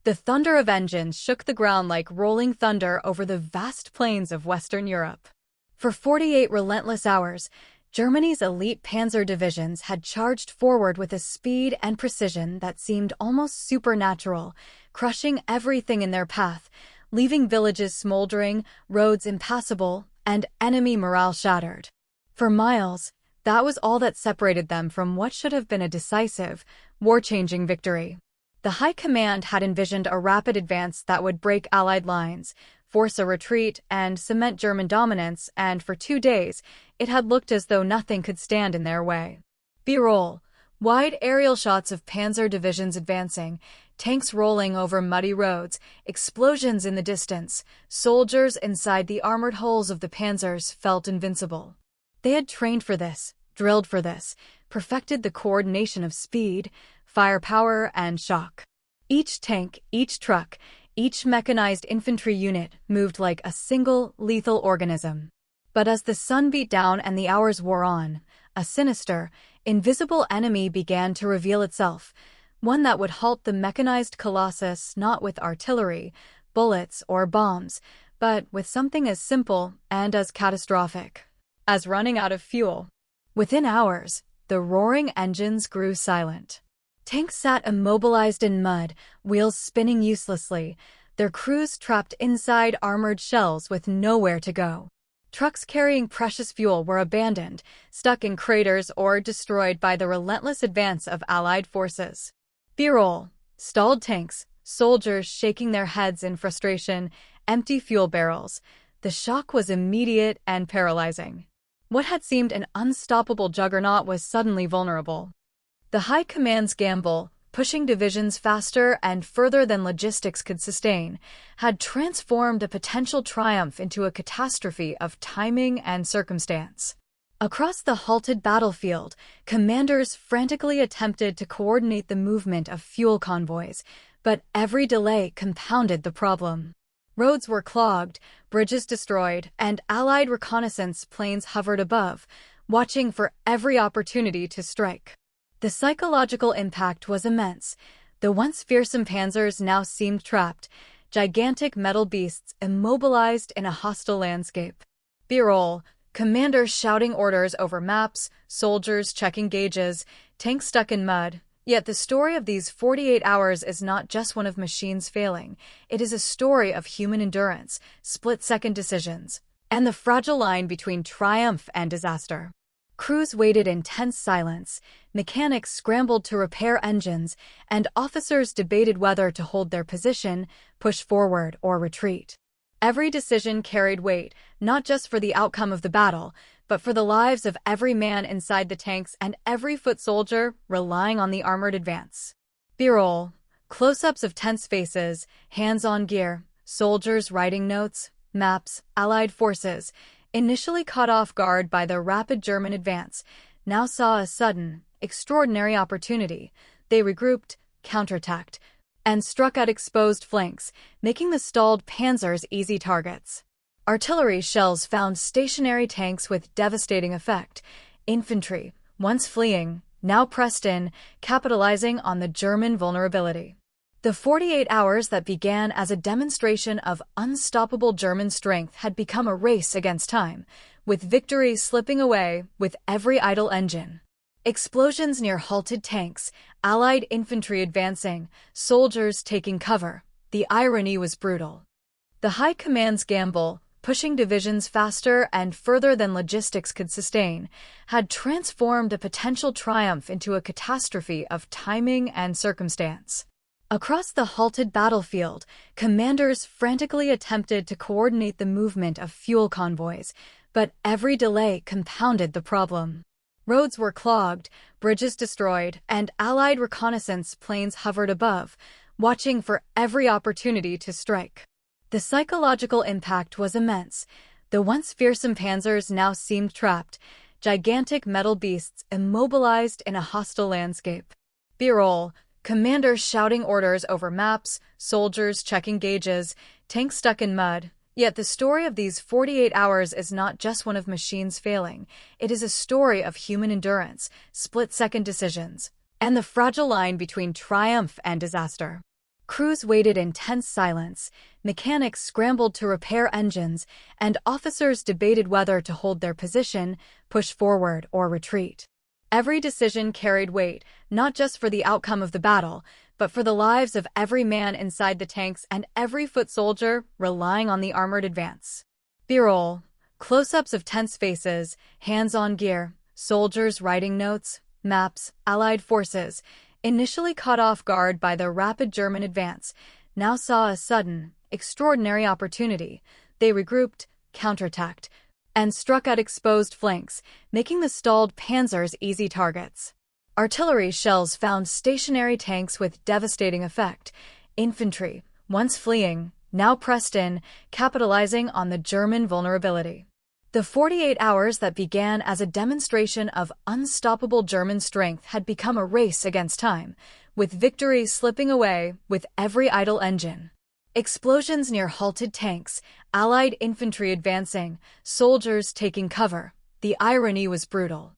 The thunder of engines shook the ground like rolling thunder over the vast plains of Western Europe. For 48 relentless hours, Germany's elite panzer divisions had charged forward with a speed and precision that seemed almost supernatural, crushing everything in their path, leaving villages smoldering, roads impassable, and enemy morale shattered. For miles, that was all that separated them from what should have been a decisive, war-changing victory. The High Command had envisioned a rapid advance that would break Allied lines, force a retreat, and cement German dominance, and for 2 days, it had looked as though nothing could stand in their way. B-roll, wide aerial shots of panzer divisions advancing, tanks rolling over muddy roads, explosions in the distance, soldiers inside the armored hulls of the panzers felt invincible. They had trained for this, drilled for this, perfected the coordination of speed, firepower, and shock. Each tank, each truck, each mechanized infantry unit moved like a single, lethal organism. But as the sun beat down and the hours wore on, a sinister, invisible enemy began to reveal itself, one that would halt the mechanized colossus not with artillery, bullets, or bombs, but with something as simple and as catastrophic as running out of fuel. Within hours, the roaring engines grew silent. Tanks sat immobilized in mud, wheels spinning uselessly, their crews trapped inside armored shells with nowhere to go. Trucks carrying precious fuel were abandoned, stuck in craters, or destroyed by the relentless advance of Allied forces. B-roll, stalled tanks, soldiers shaking their heads in frustration, empty fuel barrels. The shock was immediate and paralyzing. What had seemed an unstoppable juggernaut was suddenly vulnerable. The High Command's gamble, pushing divisions faster and further than logistics could sustain, had transformed a potential triumph into a catastrophe of timing and circumstance. Across the halted battlefield, commanders frantically attempted to coordinate the movement of fuel convoys, but every delay compounded the problem. Roads were clogged, bridges destroyed, and Allied reconnaissance planes hovered above, watching for every opportunity to strike. The psychological impact was immense. The once fearsome panzers now seemed trapped, gigantic metal beasts immobilized in a hostile landscape. B-roll, commanders shouting orders over maps, soldiers checking gauges, tanks stuck in mud. Yet the story of these 48 hours is not just one of machines failing. It is a story of human endurance, split-second decisions, and the fragile line between triumph and disaster. Crews waited in tense silence, mechanics scrambled to repair engines, and officers debated whether to hold their position, push forward, or retreat. Every decision carried weight, not just for the outcome of the battle, but for the lives of every man inside the tanks and every foot soldier relying on the armored advance. B-roll, close-ups of tense faces, hands on gear, soldiers writing notes, maps, Allied forces, initially caught off guard by the rapid German advance, now saw a sudden, extraordinary opportunity. They regrouped, counterattacked, and struck at exposed flanks, making the stalled panzers easy targets. Artillery shells found stationary tanks with devastating effect. Infantry, once fleeing, now pressed in, capitalizing on the German vulnerability. The 48 hours that began as a demonstration of unstoppable German strength had become a race against time, with victory slipping away with every idle engine. Explosions near halted tanks, Allied infantry advancing, soldiers taking cover. The irony was brutal. The High Command's gamble, pushing divisions faster and further than logistics could sustain, had transformed a potential triumph into a catastrophe of timing and circumstance. Across the halted battlefield, commanders frantically attempted to coordinate the movement of fuel convoys, but every delay compounded the problem. Roads were clogged, bridges destroyed, and Allied reconnaissance planes hovered above, watching for every opportunity to strike. The psychological impact was immense. The once fearsome panzers now seemed trapped, gigantic metal beasts immobilized in a hostile landscape. B-roll, commanders shouting orders over maps, soldiers checking gauges, tanks stuck in mud. Yet the story of these 48 hours is not just one of machines failing. It is a story of human endurance, split-second decisions, and the fragile line between triumph and disaster. Crews waited in tense silence, mechanics scrambled to repair engines, and officers debated whether to hold their position, push forward, or retreat. Every decision carried weight, not just for the outcome of the battle, but for the lives of every man inside the tanks and every foot soldier relying on the armored advance. B-roll. Close-ups of tense faces, hands on gear, soldiers writing notes, maps, Allied forces, initially caught off guard by the rapid German advance, now saw a sudden, extraordinary opportunity. They regrouped, counterattacked, and struck at exposed flanks, making the stalled Panzers easy targets. Artillery shells found stationary tanks with devastating effect. Infantry, once fleeing, now pressed in, capitalizing on the German vulnerability. The 48 hours that began as a demonstration of unstoppable German strength had become a race against time, with victory slipping away with every idle engine. Explosions near halted tanks, Allied infantry advancing, soldiers taking cover. The irony was brutal.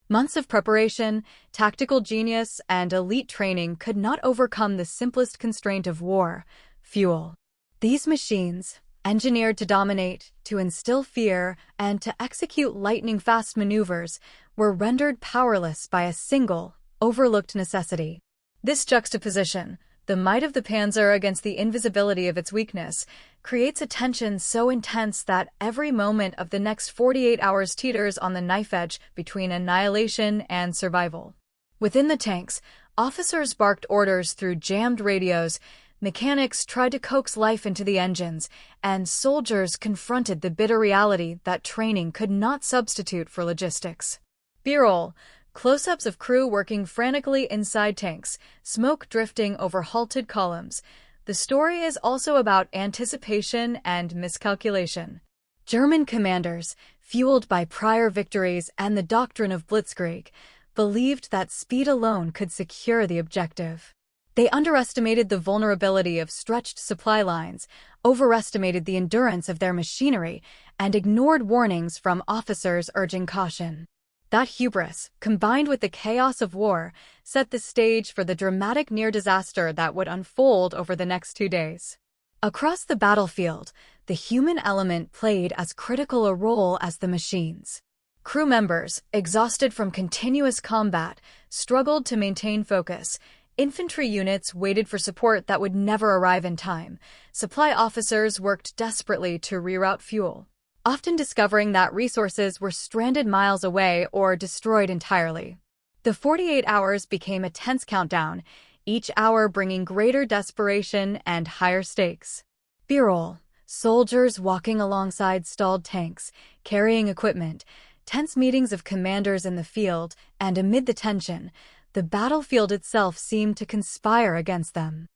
Months of preparation, tactical genius, and elite training could not overcome the simplest constraint of war: fuel. These machines, engineered to dominate, to instill fear, and to execute lightning-fast maneuvers, were rendered powerless by a single, overlooked necessity. This juxtaposition, the might of the Panzer against the invisibility of its weakness, creates a tension so intense that every moment of the next 48 hours teeters on the knife edge between annihilation and survival. Within the tanks, officers barked orders through jammed radios, mechanics tried to coax life into the engines, and soldiers confronted the bitter reality that training could not substitute for logistics. B-roll. Close-ups of crew working frantically inside tanks, smoke drifting over halted columns. The story is also about anticipation and miscalculation. German commanders, fueled by prior victories and the doctrine of blitzkrieg, believed that speed alone could secure the objective. They underestimated the vulnerability of stretched supply lines, overestimated the endurance of their machinery, and ignored warnings from officers urging caution. That hubris, combined with the chaos of war, set the stage for the dramatic near-disaster that would unfold over the next 2 days. Across the battlefield, the human element played as critical a role as the machines. Crew members, exhausted from continuous combat, struggled to maintain focus. Infantry units waited for support that would never arrive in time. Supply officers worked desperately to reroute fuel, often discovering that resources were stranded miles away or destroyed entirely. The 48 hours became a tense countdown, each hour bringing greater desperation and higher stakes. B-roll. Soldiers walking alongside stalled tanks, carrying equipment, tense meetings of commanders in the field, and amid the tension, the battlefield itself seemed to conspire against them.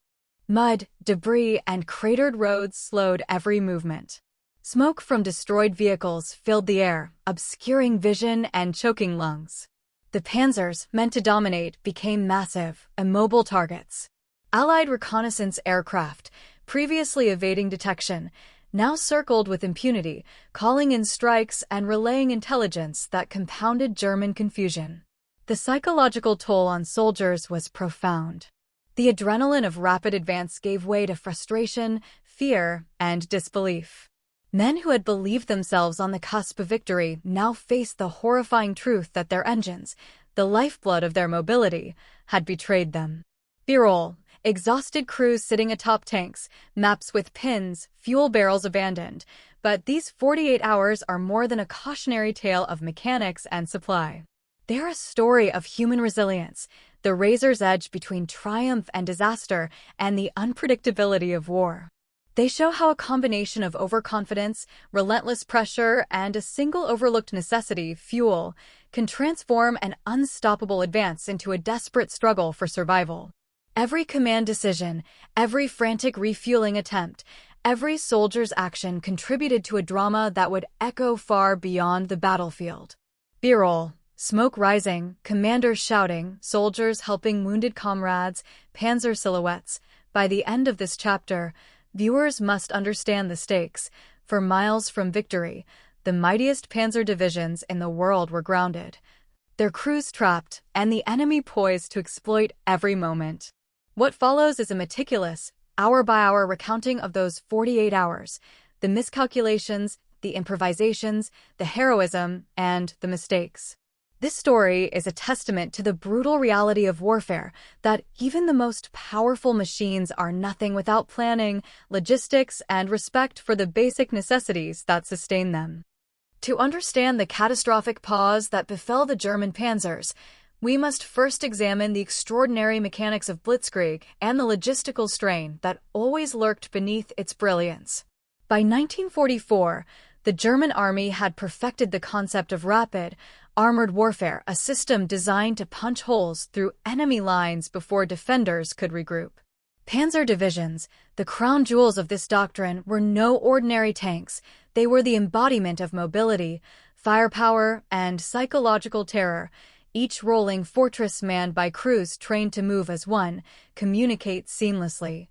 Mud, debris, and cratered roads slowed every movement. Smoke from destroyed vehicles filled the air, obscuring vision and choking lungs. The Panzers, meant to dominate, became massive, immobile targets. Allied reconnaissance aircraft, previously evading detection, now circled with impunity, calling in strikes and relaying intelligence that compounded German confusion. The psychological toll on soldiers was profound. The adrenaline of rapid advance gave way to frustration, fear, and disbelief. Men who had believed themselves on the cusp of victory now faced the horrifying truth that their engines, the lifeblood of their mobility, had betrayed them. B-roll. Exhausted crews sitting atop tanks, maps with pins, fuel barrels abandoned. But these 48 hours are more than a cautionary tale of mechanics and supply. They're a story of human resilience, the razor's edge between triumph and disaster, and the unpredictability of war. They show how a combination of overconfidence, relentless pressure, and a single overlooked necessity, fuel, can transform an unstoppable advance into a desperate struggle for survival. Every command decision, every frantic refueling attempt, every soldier's action contributed to a drama that would echo far beyond the battlefield. B-roll. Smoke rising, commanders shouting, soldiers helping wounded comrades, Panzer silhouettes. By the end of this chapter, viewers must understand the stakes. For miles from victory, the mightiest Panzer divisions in the world were grounded, their crews trapped, and the enemy poised to exploit every moment. What follows is a meticulous, hour-by-hour recounting of those 48 hours, the miscalculations, the improvisations, the heroism, and the mistakes. This story is a testament to the brutal reality of warfare, that even the most powerful machines are nothing without planning, logistics, and respect for the basic necessities that sustain them. To understand the catastrophic pause that befell the German Panzers, we must first examine the extraordinary mechanics of Blitzkrieg and the logistical strain that always lurked beneath its brilliance. By 1944, the German army had perfected the concept of rapid, armored warfare, a system designed to punch holes through enemy lines before defenders could regroup. Panzer divisions, the crown jewels of this doctrine, were no ordinary tanks. They were the embodiment of mobility, firepower, and psychological terror, each rolling fortress manned by crews trained to move as one, communicate seamlessly,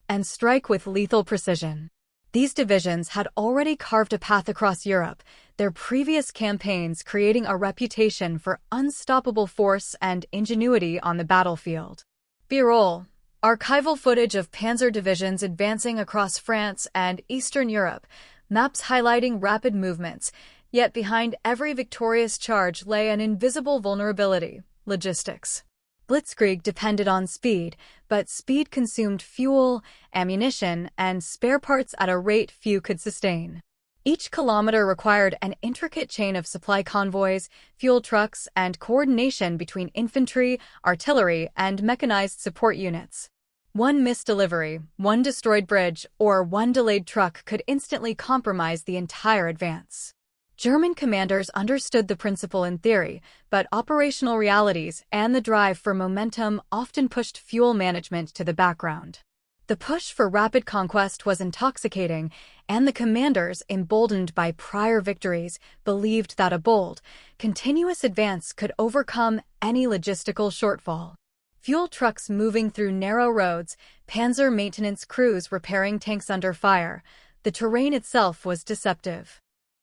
and strike with lethal precision. These divisions had already carved a path across Europe, their previous campaigns creating a reputation for unstoppable force and ingenuity on the battlefield. B-roll, archival footage of panzer divisions advancing across France and Eastern Europe, maps highlighting rapid movements, yet behind every victorious charge lay an invisible vulnerability: logistics. Blitzkrieg depended on speed, but speed consumed fuel, ammunition, and spare parts at a rate few could sustain. Each kilometer required an intricate chain of supply convoys, fuel trucks, and coordination between infantry, artillery, and mechanized support units. One missed delivery, one destroyed bridge, or one delayed truck could instantly compromise the entire advance. German commanders understood the principle in theory, but operational realities and the drive for momentum often pushed fuel management to the background. The push for rapid conquest was intoxicating, and the commanders, emboldened by prior victories, believed that a bold, continuous advance could overcome any logistical shortfall. Fuel trucks moving through narrow roads, panzer maintenance crews repairing tanks under fire. The terrain itself was deceptive.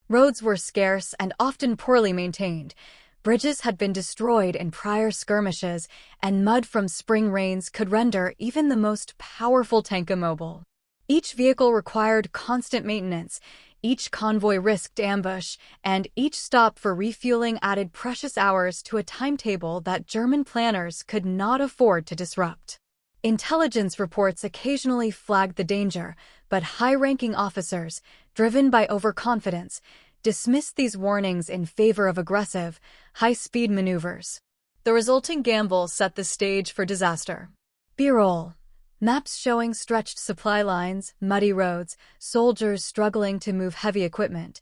Roads were scarce and often poorly maintained. Bridges had been destroyed in prior skirmishes, and mud from spring rains could render even the most powerful tank immobile. Each vehicle required constant maintenance, each convoy risked ambush, and each stop for refueling added precious hours to a timetable that German planners could not afford to disrupt. Intelligence reports occasionally flagged the danger, but high-ranking officers, driven by overconfidence, dismissed these warnings in favor of aggressive, high-speed maneuvers. The resulting gamble set the stage for disaster. B-roll. Maps showing stretched supply lines, muddy roads, soldiers struggling to move heavy equipment.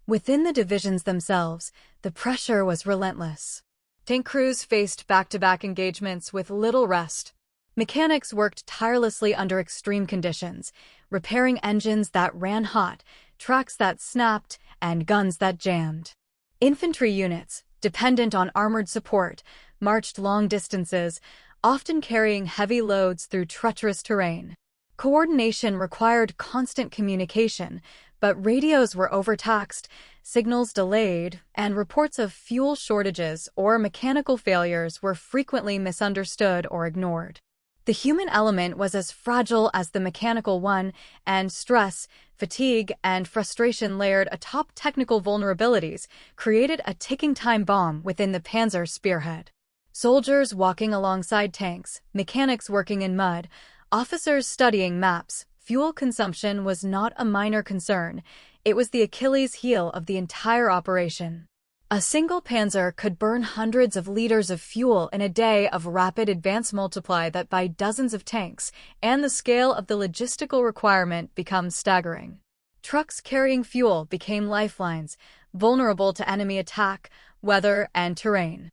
Within the divisions themselves, the pressure was relentless. Tank crews faced back-to-back engagements with little rest. Mechanics worked tirelessly under extreme conditions, repairing engines that ran hot, tracks that snapped, and guns that jammed. Infantry units, dependent on armored support, marched long distances, often carrying heavy loads through treacherous terrain. Coordination required constant communication, but radios were overtaxed, signals delayed, and reports of fuel shortages or mechanical failures were frequently misunderstood or ignored. The human element was as fragile as the mechanical one, and stress, fatigue, and frustration layered atop technical vulnerabilities created a ticking time bomb within the Panzer spearhead. Soldiers walking alongside tanks, mechanics working in mud, officers studying maps, fuel consumption was not a minor concern. It was the Achilles heel of the entire operation. A single panzer could burn hundreds of liters of fuel in a day of rapid advance. Multiply that by dozens of tanks, and the scale of the logistical requirement becomes staggering. Trucks carrying fuel became lifelines, vulnerable to enemy attack, weather, and terrain.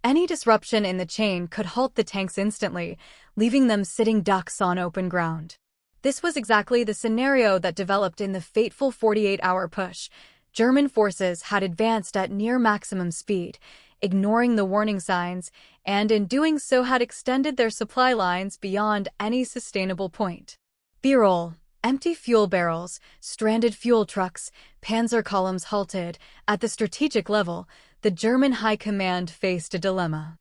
Any disruption in the chain could halt the tanks instantly, leaving them sitting ducks on open ground. This was exactly the scenario that developed in the fateful 48-hour push. German forces had advanced at near maximum speed, ignoring the warning signs, and in doing so had extended their supply lines beyond any sustainable point. B-roll. Empty fuel barrels, stranded fuel trucks, panzer columns halted. At the strategic level, the German high command faced a dilemma.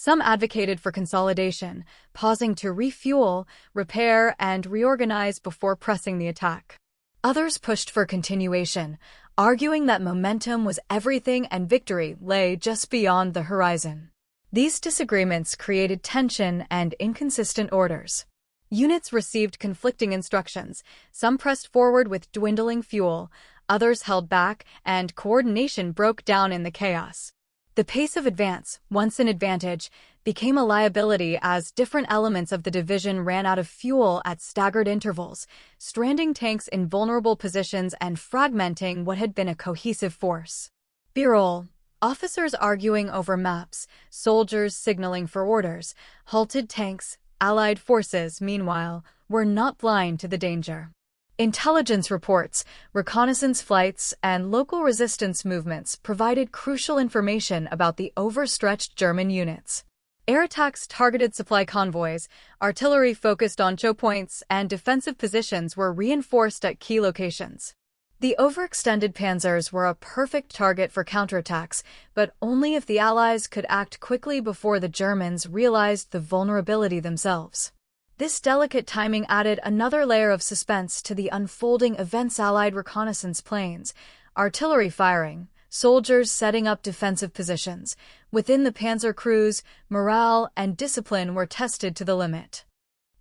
Some advocated for consolidation, pausing to refuel, repair, and reorganize before pressing the attack. Others pushed for continuation, arguing that momentum was everything and victory lay just beyond the horizon. These disagreements created tension and inconsistent orders. Units received conflicting instructions. Some pressed forward with dwindling fuel, others held back, and coordination broke down in the chaos. The pace of advance, once an advantage, became a liability as different elements of the division ran out of fuel at staggered intervals, stranding tanks in vulnerable positions and fragmenting what had been a cohesive force. B-roll. Officers arguing over maps, soldiers signaling for orders, halted tanks. Allied forces, meanwhile, were not blind to the danger. Intelligence reports, reconnaissance flights, and local resistance movements provided crucial information about the overstretched German units. Air attacks targeted supply convoys, artillery focused on choke points, and defensive positions were reinforced at key locations. The overextended Panzers were a perfect target for counterattacks, but only if the Allies could act quickly before the Germans realized the vulnerability themselves. This delicate timing added another layer of suspense to the unfolding events. Allied reconnaissance planes, artillery firing, soldiers setting up defensive positions. Within the Panzer crews, morale and discipline were tested to the limit.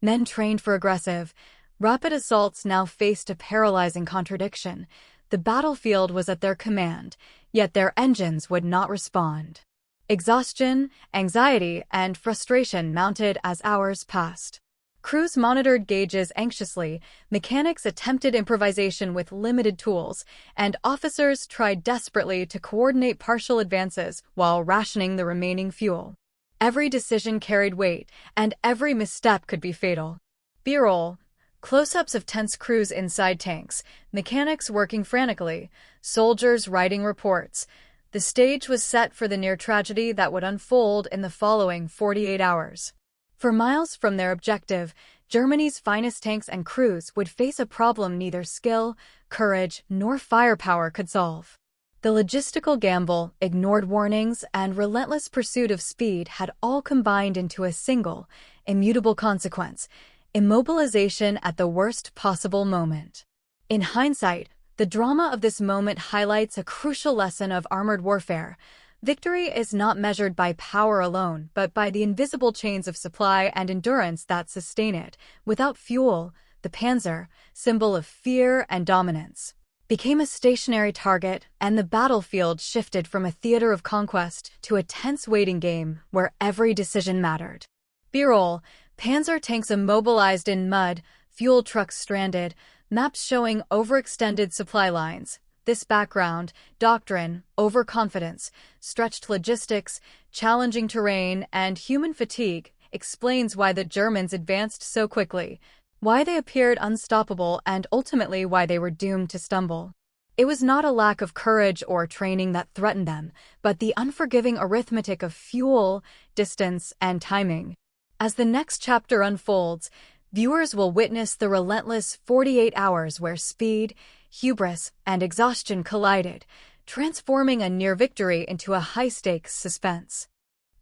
Men trained for aggressive, rapid assaults now faced a paralyzing contradiction. The battlefield was at their command, yet their engines would not respond. Exhaustion, anxiety, and frustration mounted as hours passed. Crews monitored gauges anxiously, mechanics attempted improvisation with limited tools, and officers tried desperately to coordinate partial advances while rationing the remaining fuel. Every decision carried weight, and every misstep could be fatal. B-roll. Close-ups of tense crews inside tanks, mechanics working frantically, soldiers writing reports. The stage was set for the near tragedy that would unfold in the following 48 hours. For miles from their objective, Germany's finest tanks and crews would face a problem neither skill, courage, nor firepower could solve. The logistical gamble, ignored warnings, and relentless pursuit of speed had all combined into a single, immutable consequence: immobilization at the worst possible moment. In hindsight, the drama of this moment highlights a crucial lesson of armored warfare. Victory is not measured by power alone, but by the invisible chains of supply and endurance that sustain it. Without fuel, the Panzer, symbol of fear and dominance, became a stationary target, and the battlefield shifted from a theater of conquest to a tense waiting game where every decision mattered. B-roll. Panzer tanks immobilized in mud, fuel trucks stranded, maps showing overextended supply lines. This background, doctrine, overconfidence, stretched logistics, challenging terrain, and human fatigue explains why the Germans advanced so quickly, why they appeared unstoppable, and ultimately why they were doomed to stumble. It was not a lack of courage or training that threatened them, but the unforgiving arithmetic of fuel, distance, and timing. As the next chapter unfolds, viewers will witness the relentless 48 hours where speed, hubris, and exhaustion collided, transforming a near victory into a high-stakes suspense.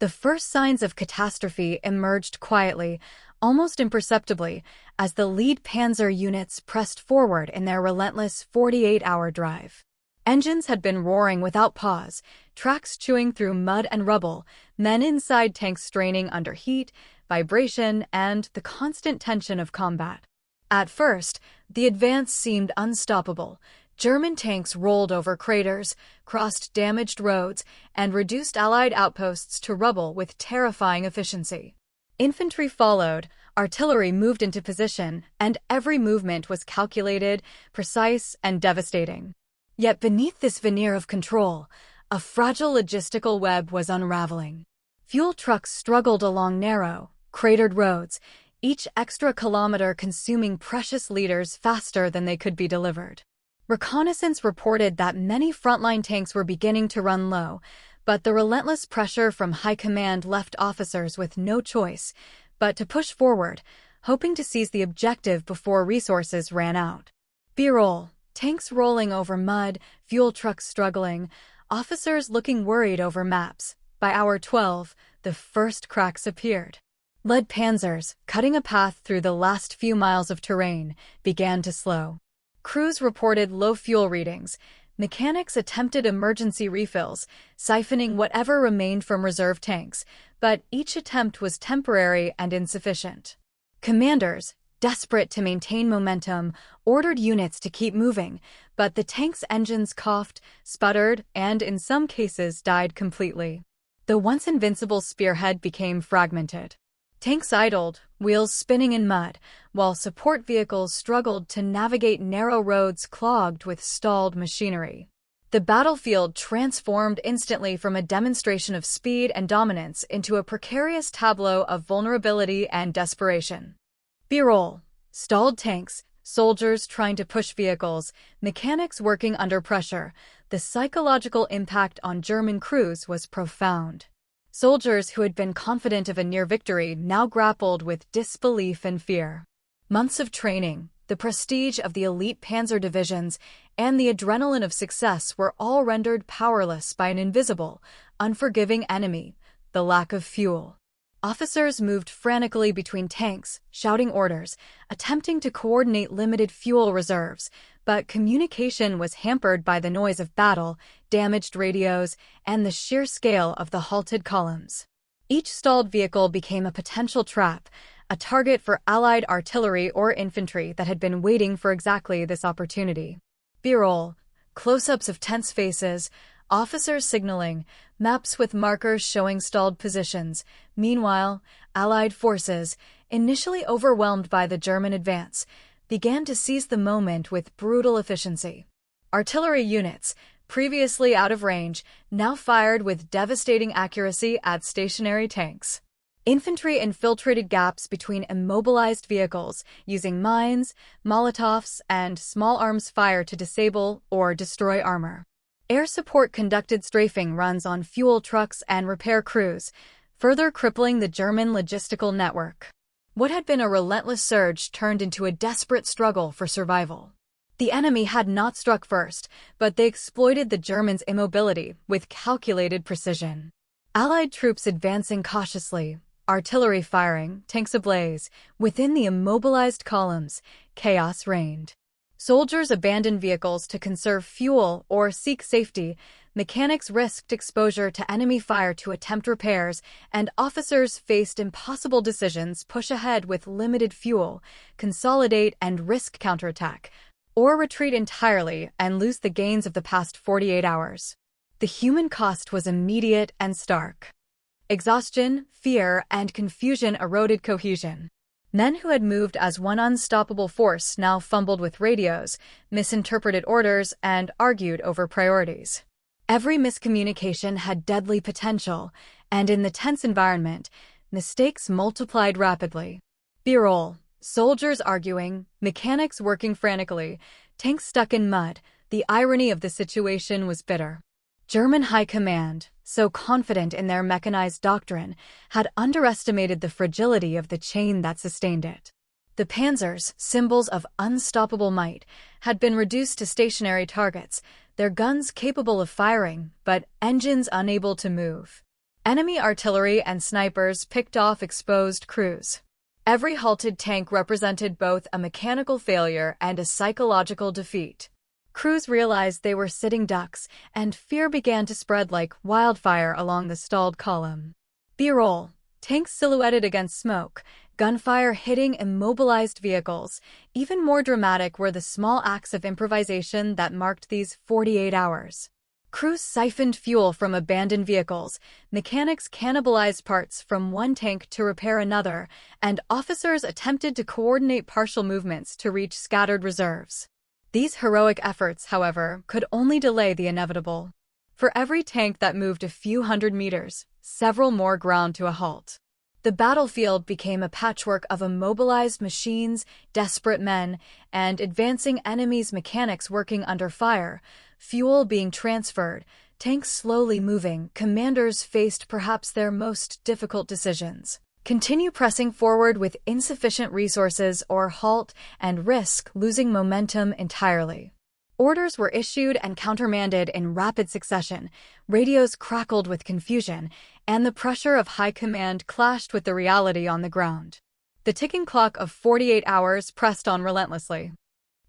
The first signs of catastrophe emerged quietly, almost imperceptibly, as the lead Panzer units pressed forward in their relentless 48-hour drive. Engines had been roaring without pause, tracks chewing through mud and rubble, men inside tanks straining under heat, vibration, and the constant tension of combat. At first, the advance seemed unstoppable. German tanks rolled over craters, crossed damaged roads, and reduced Allied outposts to rubble with terrifying efficiency. Infantry followed, artillery moved into position, and every movement was calculated, precise, and devastating. Yet beneath this veneer of control, a fragile logistical web was unraveling. Fuel trucks struggled along narrow, cratered roads, each extra kilometer consuming precious liters faster than they could be delivered. Reconnaissance reported that many frontline tanks were beginning to run low, but the relentless pressure from high command left officers with no choice but to push forward, hoping to seize the objective before resources ran out. B-roll. Tanks rolling over mud, fuel trucks struggling, officers looking worried over maps. By hour 12, the first cracks appeared. Lead panzers, cutting a path through the last few miles of terrain, began to slow. Crews reported low fuel readings. Mechanics attempted emergency refills, siphoning whatever remained from reserve tanks, but each attempt was temporary and insufficient. Commanders, desperate to maintain momentum, ordered units to keep moving, but the tanks' engines coughed, sputtered, and in some cases died completely. The once invincible spearhead became fragmented. Tanks idled, wheels spinning in mud, while support vehicles struggled to navigate narrow roads clogged with stalled machinery. The battlefield transformed instantly from a demonstration of speed and dominance into a precarious tableau of vulnerability and desperation. B-roll: stalled tanks, soldiers trying to push vehicles, mechanics working under pressure. The psychological impact on German crews was profound. Soldiers who had been confident of a near victory now grappled with disbelief and fear. Months of training, the prestige of the elite panzer divisions, and the adrenaline of success were all rendered powerless by an invisible, unforgiving enemy: the lack of fuel. Officers moved frantically between tanks, shouting orders, attempting to coordinate limited fuel reserves, but communication was hampered by the noise of battle, damaged radios, and the sheer scale of the halted columns. Each stalled vehicle became a potential trap, a target for Allied artillery or infantry that had been waiting for exactly this opportunity. B-roll: close-ups of tense faces, officers signaling, maps with markers showing stalled positions. Meanwhile, Allied forces, initially overwhelmed by the German advance, began to seize the moment with brutal efficiency. Artillery units, previously out of range, now fired with devastating accuracy at stationary tanks. Infantry infiltrated gaps between immobilized vehicles, using mines, Molotovs, and small arms fire to disable or destroy armor. Air support conducted strafing runs on fuel trucks and repair crews, further crippling the German logistical network. What had been a relentless surge turned into a desperate struggle for survival. The enemy had not struck first, but they exploited the Germans' immobility with calculated precision. Allied troops advancing cautiously, artillery firing, tanks ablaze. Within the immobilized columns, chaos reigned. Soldiers abandoned vehicles to conserve fuel or seek safety, mechanics risked exposure to enemy fire to attempt repairs, and officers faced impossible decisions: push ahead with limited fuel, consolidate and risk counterattack, or retreat entirely and lose the gains of the past 48 hours. The human cost was immediate and stark. Exhaustion, fear, and confusion eroded cohesion. Men who had moved as one unstoppable force now fumbled with radios, misinterpreted orders, and argued over priorities. Every miscommunication had deadly potential, and in the tense environment, mistakes multiplied rapidly. B-roll: soldiers arguing, mechanics working frantically, tanks stuck in mud. The irony of the situation was bitter. German high command, so confident in their mechanized doctrine, had underestimated the fragility of the chain that sustained it. The Panzers, symbols of unstoppable might, had been reduced to stationary targets, their guns capable of firing, but engines unable to move. Enemy artillery and snipers picked off exposed crews. Every halted tank represented both a mechanical failure and a psychological defeat. Crews realized they were sitting ducks, and fear began to spread like wildfire along the stalled column. B-roll: tanks silhouetted against smoke, gunfire hitting immobilized vehicles. Even more dramatic were the small acts of improvisation that marked these 48 hours. Crews siphoned fuel from abandoned vehicles, mechanics cannibalized parts from one tank to repair another, and officers attempted to coordinate partial movements to reach scattered reserves. These heroic efforts, however, could only delay the inevitable. For every tank that moved a few hundred meters, several more ground to a halt. The battlefield became a patchwork of immobilized machines, desperate men, and advancing enemies, mechanics working under fire, fuel being transferred, tanks slowly moving. Commanders faced perhaps their most difficult decisions: continue pressing forward with insufficient resources or halt and risk losing momentum entirely. Orders were issued and countermanded in rapid succession, radios crackled with confusion, and the pressure of high command clashed with the reality on the ground. The ticking clock of 48 hours pressed on relentlessly.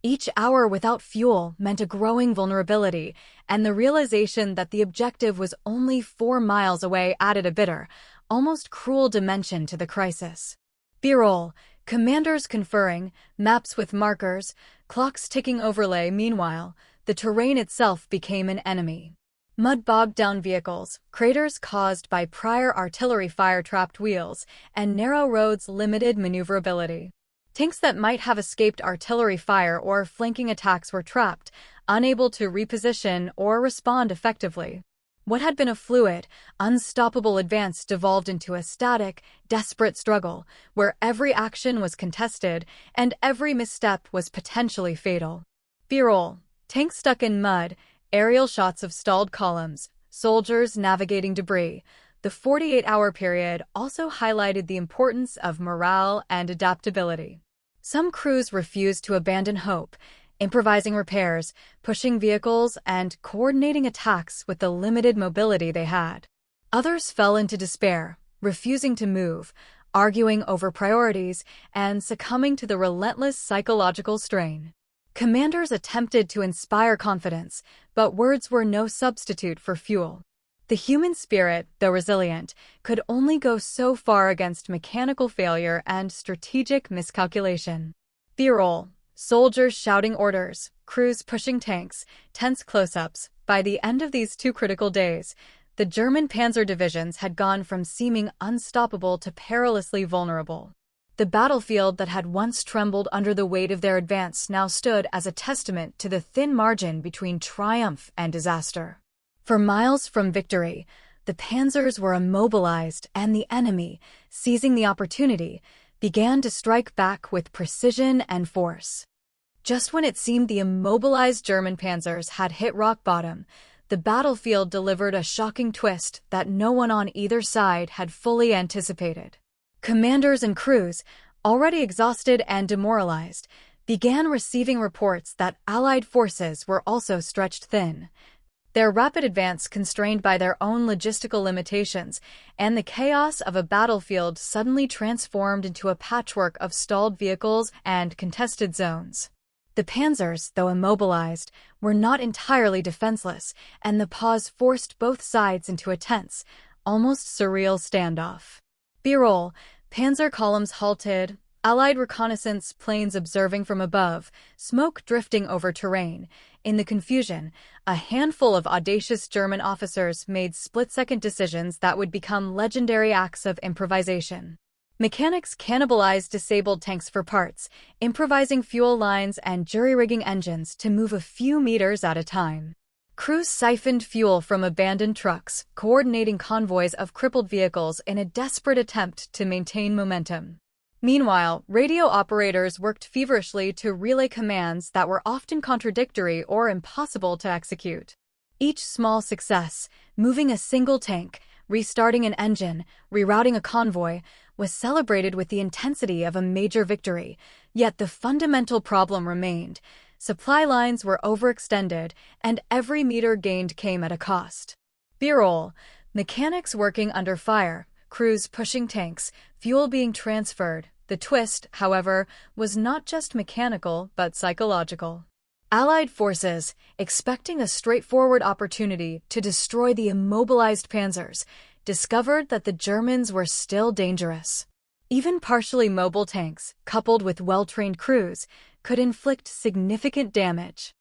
Each hour without fuel meant a growing vulnerability, and the realization that the objective was only 4 miles away added a bitter, almost cruel dimension to the crisis. B-roll, commanders conferring, maps with markers, clocks ticking overlay. Meanwhile, the terrain itself became an enemy. Mud bogged down vehicles, craters caused by prior artillery fire trapped wheels, and narrow roads limited maneuverability. Tanks that might have escaped artillery fire or flanking attacks were trapped, unable to reposition or respond effectively. What had been a fluid, unstoppable advance devolved into a static, desperate struggle, where every action was contested and every misstep was potentially fatal. B-roll, tanks stuck in mud, aerial shots of stalled columns, soldiers navigating debris. The 48-hour period also highlighted the importance of morale and adaptability. Some crews refused to abandon hope, improvising repairs, pushing vehicles, and coordinating attacks with the limited mobility they had. Others fell into despair, refusing to move, arguing over priorities, and succumbing to the relentless psychological strain. Commanders attempted to inspire confidence, but words were no substitute for fuel. The human spirit, though resilient, could only go so far against mechanical failure and strategic miscalculation. B-roll, soldiers shouting orders, crews pushing tanks, tense close-ups. By the end of these 2 critical days, the German Panzer divisions had gone from seeming unstoppable to perilously vulnerable. The battlefield that had once trembled under the weight of their advance now stood as a testament to the thin margin between triumph and disaster. For miles from victory, the Panzers were immobilized, and the enemy, seizing the opportunity, began to strike back with precision and force. Just when it seemed the immobilized German Panzers had hit rock bottom, the battlefield delivered a shocking twist that no one on either side had fully anticipated. Commanders and crews, already exhausted and demoralized, began receiving reports that Allied forces were also stretched thin. Their rapid advance constrained by their own logistical limitations, and the chaos of a battlefield suddenly transformed into a patchwork of stalled vehicles and contested zones. The Panzers, though immobilized, were not entirely defenseless, and the pause forced both sides into a tense, almost surreal standoff. B-roll, Panzer columns halted, Allied reconnaissance planes observing from above, smoke drifting over terrain. In the confusion, a handful of audacious German officers made split-second decisions that would become legendary acts of improvisation. Mechanics cannibalized disabled tanks for parts, improvising fuel lines and jury-rigging engines to move a few meters at a time. Crews siphoned fuel from abandoned trucks, coordinating convoys of crippled vehicles in a desperate attempt to maintain momentum. Meanwhile, radio operators worked feverishly to relay commands that were often contradictory or impossible to execute. Each small success, moving a single tank, restarting an engine, rerouting a convoy, was celebrated with the intensity of a major victory, yet the fundamental problem remained. Supply lines were overextended, and every meter gained came at a cost. B-roll, mechanics working under fire, crews pushing tanks, fuel being transferred. The twist, however, was not just mechanical but psychological. Allied forces, expecting a straightforward opportunity to destroy the immobilized Panzers, discovered that the Germans were still dangerous. Even partially mobile tanks, coupled with well-trained crews, could inflict significant damage.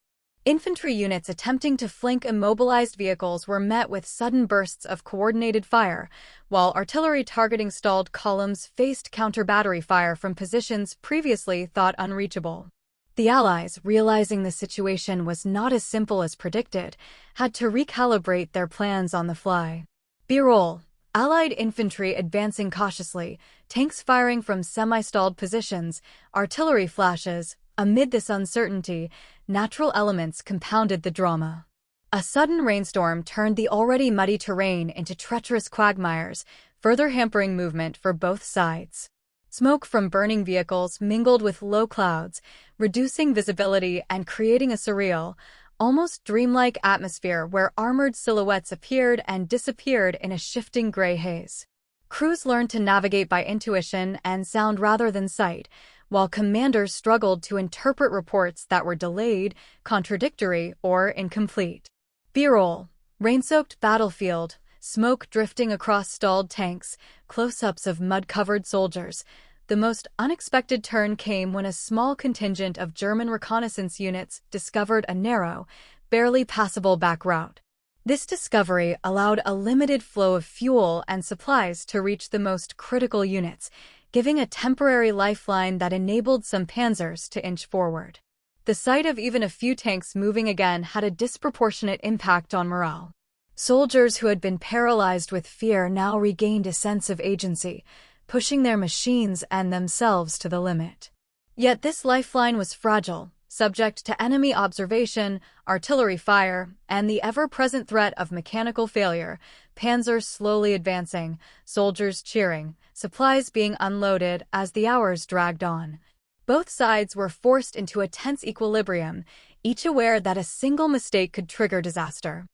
Infantry units attempting to flank immobilized vehicles were met with sudden bursts of coordinated fire, while artillery targeting stalled columns faced counter-battery fire from positions previously thought unreachable. The Allies, realizing the situation was not as simple as predicted, had to recalibrate their plans on the fly. B-roll, Allied infantry advancing cautiously, tanks firing from semi-stalled positions, artillery flashes. Amid this uncertainty, natural elements compounded the drama. A sudden rainstorm turned the already muddy terrain into treacherous quagmires, further hampering movement for both sides. Smoke from burning vehicles mingled with low clouds, reducing visibility and creating a surreal, almost dreamlike atmosphere where armored silhouettes appeared and disappeared in a shifting gray haze. Crews learned to navigate by intuition and sound rather than sight, while commanders struggled to interpret reports that were delayed, contradictory, or incomplete. B-roll, rain-soaked battlefield, smoke drifting across stalled tanks, close-ups of mud-covered soldiers. The most unexpected turn came when a small contingent of German reconnaissance units discovered a narrow, barely passable back route. This discovery allowed a limited flow of fuel and supplies to reach the most critical units, giving a temporary lifeline that enabled some Panzers to inch forward. The sight of even a few tanks moving again had a disproportionate impact on morale. Soldiers who had been paralyzed with fear now regained a sense of agency, pushing their machines and themselves to the limit. Yet this lifeline was fragile, subject to enemy observation, artillery fire, and the ever-present threat of mechanical failure. Panzers slowly advancing, soldiers cheering, supplies being unloaded as the hours dragged on. Both sides were forced into a tense equilibrium, each aware that a single mistake could trigger disaster.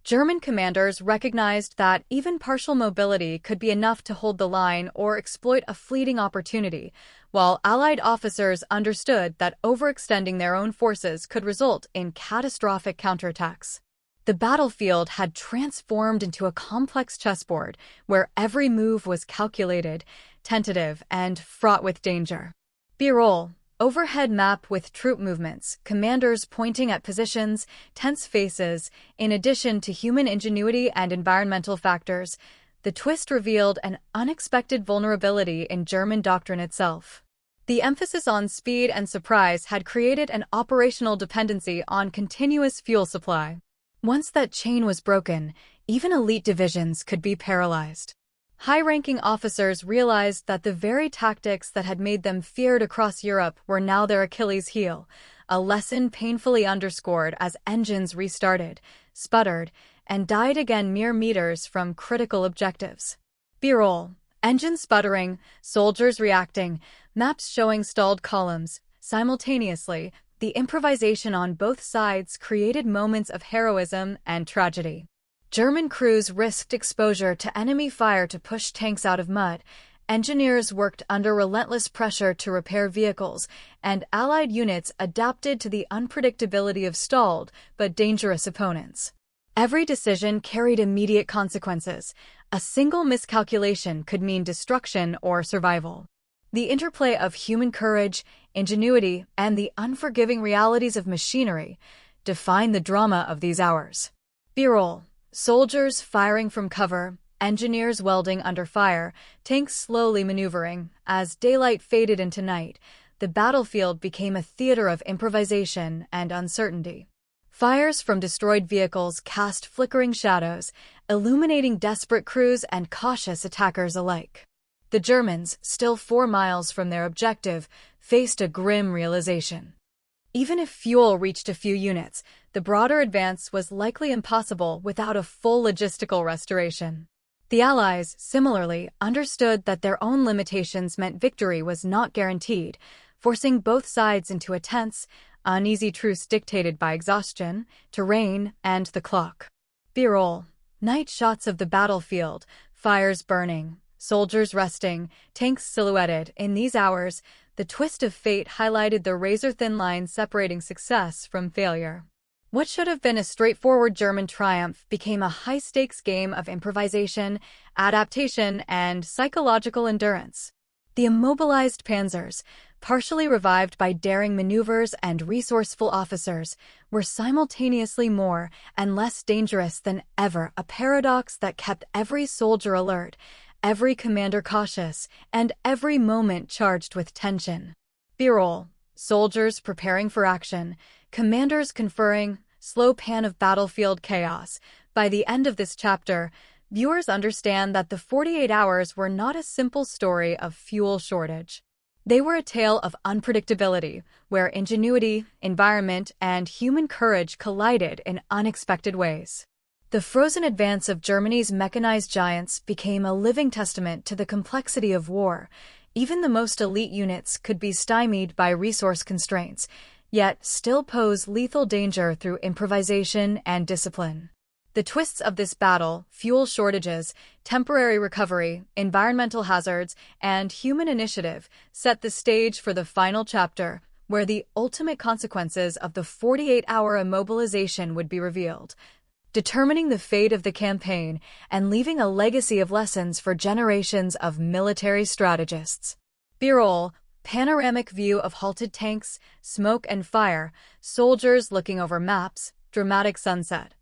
German commanders recognized that even partial mobility could be enough to hold the line or exploit a fleeting opportunity, while Allied officers understood that overextending their own forces could result in catastrophic counterattacks. The battlefield had transformed into a complex chessboard where every move was calculated, tentative, and fraught with danger. B-roll. Overhead map with troop movements, commanders pointing at positions, tense faces. In addition to human ingenuity and environmental factors, the twist revealed an unexpected vulnerability in German doctrine itself. The emphasis on speed and surprise had created an operational dependency on continuous fuel supply. Once that chain was broken, even elite divisions could be paralyzed. High-ranking officers realized that the very tactics that had made them feared across Europe were now their Achilles' heel, a lesson painfully underscored as engines restarted, sputtered, and died again mere meters from critical objectives. B-roll. Engine sputtering, soldiers reacting, maps showing stalled columns. Simultaneously, the improvisation on both sides created moments of heroism and tragedy. German crews risked exposure to enemy fire to push tanks out of mud, engineers worked under relentless pressure to repair vehicles, and Allied units adapted to the unpredictability of stalled but dangerous opponents. Every decision carried immediate consequences. A single miscalculation could mean destruction or survival. The interplay of human courage, ingenuity, and the unforgiving realities of machinery define the drama of these hours. B-roll. Soldiers firing from cover, engineers welding under fire, tanks slowly maneuvering. As daylight faded into night, the battlefield became a theater of improvisation and uncertainty. Fires from destroyed vehicles cast flickering shadows, illuminating desperate crews and cautious attackers alike. The Germans, still 4 miles from their objective, faced a grim realization. Even if fuel reached a few units, the broader advance was likely impossible without a full logistical restoration. The Allies, similarly, understood that their own limitations meant victory was not guaranteed, forcing both sides into a tense, uneasy truce dictated by exhaustion, terrain, and the clock. B-roll. Night shots of the battlefield, fires burning, soldiers resting, tanks silhouetted. In these hours, the twist of fate highlighted the razor-thin line separating success from failure. What should have been a straightforward German triumph became a high-stakes game of improvisation, adaptation, and psychological endurance. The immobilized Panzers, partially revived by daring maneuvers and resourceful officers, were simultaneously more and less dangerous than ever, a paradox that kept every soldier alert, every commander cautious, and every moment charged with tension. B-roll. Soldiers preparing for action, commanders conferring, slow pan of battlefield chaos. By the end of this chapter, viewers understand that the 48 hours were not a simple story of fuel shortage. They were a tale of unpredictability, where ingenuity, environment, and human courage collided in unexpected ways. The frozen advance of Germany's mechanized giants became a living testament to the complexity of war, Even the most elite units could be stymied by resource constraints, yet still pose lethal danger through improvisation and discipline. The twists of this battle, fuel shortages, temporary recovery, environmental hazards, and human initiative, set the stage for the final chapter, where the ultimate consequences of the 48-hour immobilization would be revealed, determining the fate of the campaign and leaving a legacy of lessons for generations of military strategists. B-roll, panoramic view of halted tanks, smoke and fire, soldiers looking over maps, dramatic sunset.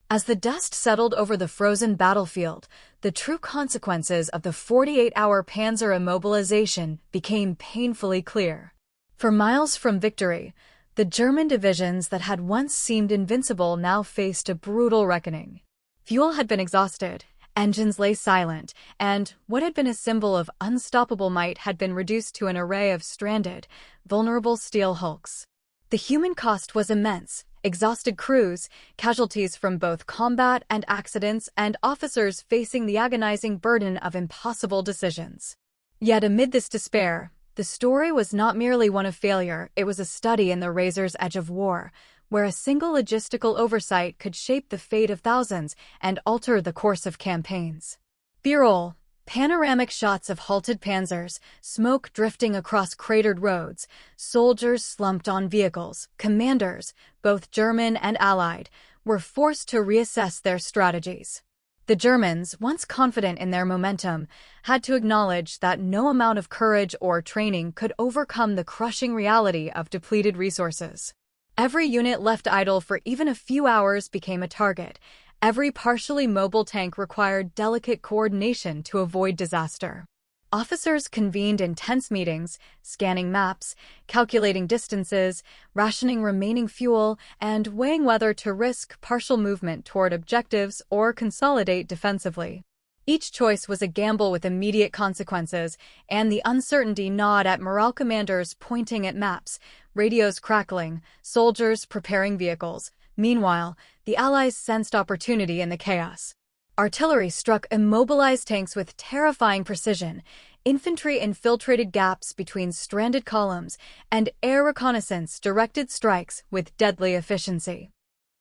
As the dust settled over the frozen battlefield, the true consequences of the 48-hour Panzer immobilization became painfully clear. For miles from victory, the German divisions that had once seemed invincible now faced a brutal reckoning. Fuel had been exhausted, engines lay silent, and what had been a symbol of unstoppable might had been reduced to an array of stranded, vulnerable steel hulks. The human cost was immense. Exhausted crews, casualties from both combat and accidents, and officers facing the agonizing burden of impossible decisions. Yet amid this despair, the story was not merely one of failure, it was a study in the razor's edge of war, where a single logistical oversight could shape the fate of thousands and alter the course of campaigns. B-roll, panoramic shots of halted panzers, smoke drifting across cratered roads, soldiers slumped on vehicles, commanders, both German and Allied, were forced to reassess their strategies. The Germans, once confident in their momentum, had to acknowledge that no amount of courage or training could overcome the crushing reality of depleted resources. Every unit left idle for even a few hours became a target. Every partially mobile tank required delicate coordination to avoid disaster. Officers convened in tense meetings, scanning maps, calculating distances, rationing remaining fuel, and weighing whether to risk partial movement toward objectives or consolidate defensively. Each choice was a gamble with immediate consequences, and the uncertainty gnawed at morale. Commanders pointing at maps, radios crackling, soldiers preparing vehicles. Meanwhile, the Allies sensed opportunity in the chaos. Artillery struck immobilized tanks with terrifying precision, infantry infiltrated gaps between stranded columns, and air reconnaissance directed strikes with deadly efficiency.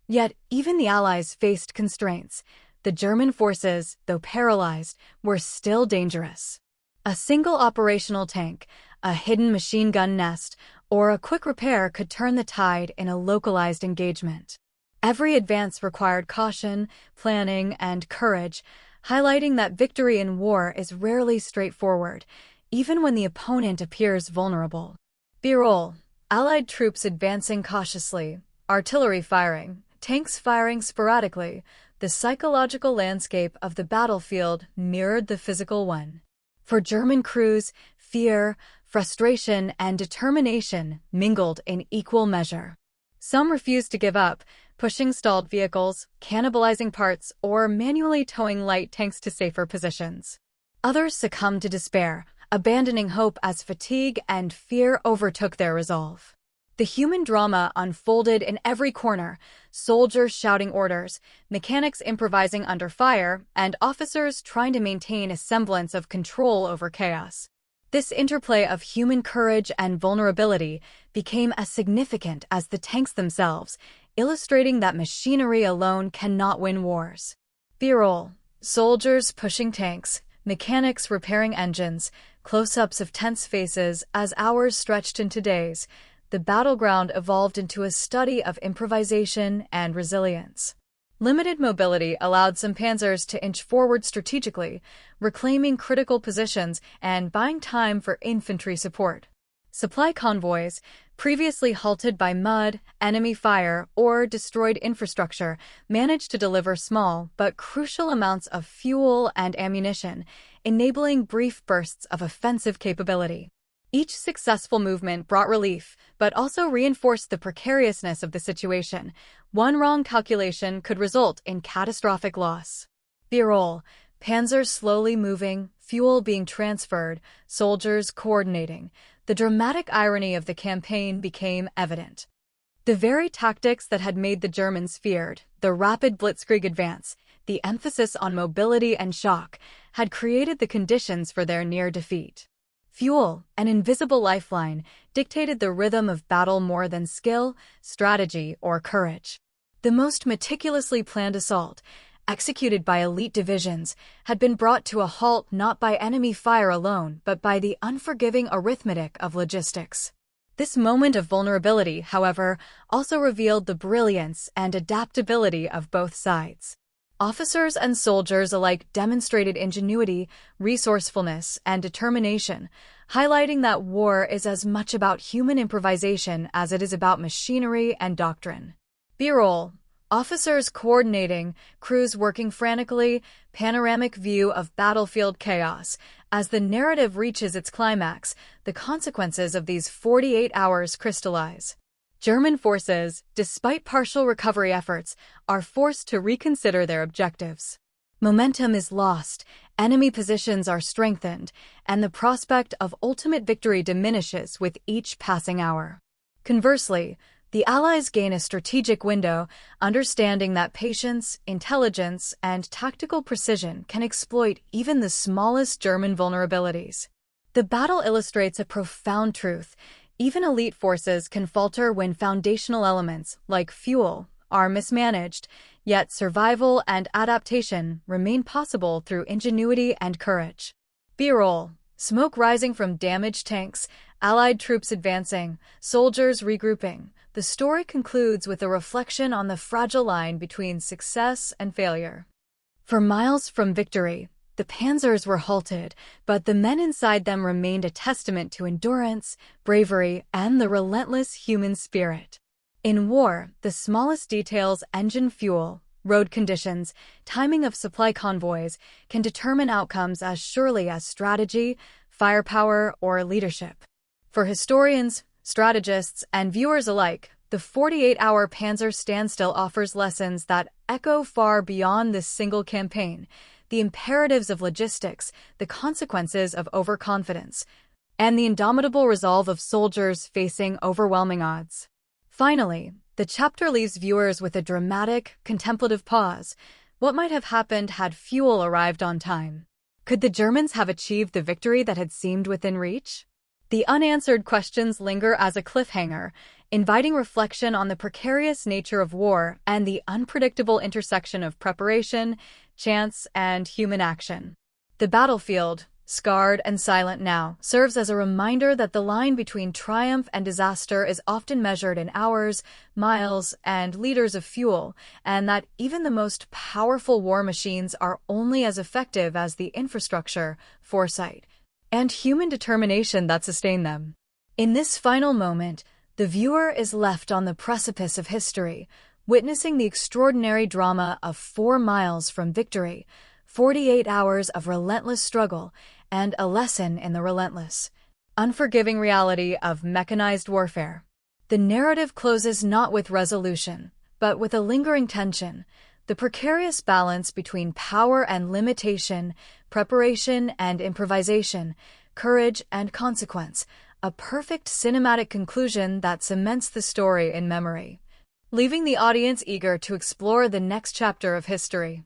Yet, even the Allies faced constraints. The German forces, though paralyzed, were still dangerous. A single operational tank, a hidden machine gun nest, or a quick repair could turn the tide in a localized engagement. Every advance required caution, planning, and courage, highlighting that victory in war is rarely straightforward, even when the opponent appears vulnerable. B-roll, Allied troops advancing cautiously, artillery firing, tanks firing sporadically. The psychological landscape of the battlefield mirrored the physical one. For German crews, fear, frustration, and determination mingled in equal measure. Some refused to give up, pushing stalled vehicles, cannibalizing parts, or manually towing light tanks to safer positions. Others succumbed to despair, abandoning hope as fatigue and fear overtook their resolve. The human drama unfolded in every corner, soldiers shouting orders, mechanics improvising under fire, and officers trying to maintain a semblance of control over chaos. This interplay of human courage and vulnerability became as significant as the tanks themselves, illustrating that machinery alone cannot win wars. B-roll, soldiers pushing tanks, mechanics repairing engines, close-ups of tense faces as hours stretched into days. The battleground evolved into a study of improvisation and resilience. Limited mobility allowed some panzers to inch forward strategically, reclaiming critical positions and buying time for infantry support. Supply convoys, previously halted by mud, enemy fire, or destroyed infrastructure, managed to deliver small but crucial amounts of fuel and ammunition, enabling brief bursts of offensive capability. Each successful movement brought relief, but also reinforced the precariousness of the situation. One wrong calculation could result in catastrophic loss. B-roll, panzers slowly moving, fuel being transferred, soldiers coordinating. The dramatic irony of the campaign became evident. The very tactics that had made the Germans feared, the rapid blitzkrieg advance, the emphasis on mobility and shock, had created the conditions for their near defeat. Fuel, an invisible lifeline, dictated the rhythm of battle more than skill, strategy, or courage. The most meticulously planned assault, executed by elite divisions, had been brought to a halt not by enemy fire alone but by the unforgiving arithmetic of logistics. This moment of vulnerability, however, also revealed the brilliance and adaptability of both sides. Officers and soldiers alike demonstrated ingenuity, resourcefulness, and determination, highlighting that war is as much about human improvisation as it is about machinery and doctrine. B-roll. Officers coordinating, crews working frantically, panoramic view of battlefield chaos. As the narrative reaches its climax, the consequences of these 48 hours crystallize. German forces, despite partial recovery efforts, are forced to reconsider their objectives. Momentum is lost, enemy positions are strengthened, and the prospect of ultimate victory diminishes with each passing hour. Conversely, the Allies gain a strategic window, understanding that patience, intelligence, and tactical precision can exploit even the smallest German vulnerabilities. The battle illustrates a profound truth. Even elite forces can falter when foundational elements, like fuel, are mismanaged, yet survival and adaptation remain possible through ingenuity and courage. B-roll. Smoke rising from damaged tanks, Allied troops advancing, soldiers regrouping. The story concludes with a reflection on the fragile line between success and failure. For miles from victory, the Panzers were halted, but the men inside them remained a testament to endurance, bravery, and the relentless human spirit. In war, the smallest details, engine fuel, road conditions, timing of supply convoys, can determine outcomes as surely as strategy, firepower, or leadership. For historians, strategists, and viewers alike, the 48-hour Panzer standstill offers lessons that echo far beyond this single campaign: the imperatives of logistics, the consequences of overconfidence, and the indomitable resolve of soldiers facing overwhelming odds. Finally, the chapter leaves viewers with a dramatic, contemplative pause. What might have happened had fuel arrived on time? Could the Germans have achieved the victory that had seemed within reach? The unanswered questions linger as a cliffhanger, inviting reflection on the precarious nature of war and the unpredictable intersection of preparation, chance, and human action. The battlefield, scarred and silent now, serves as a reminder that the line between triumph and disaster is often measured in hours, miles, and liters of fuel, and that even the most powerful war machines are only as effective as the infrastructure, foresight, and human determination that sustain them. In this final moment, the viewer is left on the precipice of history, witnessing the extraordinary drama of 4 miles from victory, 48 hours of relentless struggle, and a lesson in the relentless, unforgiving reality of mechanized warfare. The narrative closes not with resolution, but with a lingering tension, the precarious balance between power and limitation, preparation and improvisation, courage and consequence, a perfect cinematic conclusion that cements the story in memory, leaving the audience eager to explore the next chapter of history.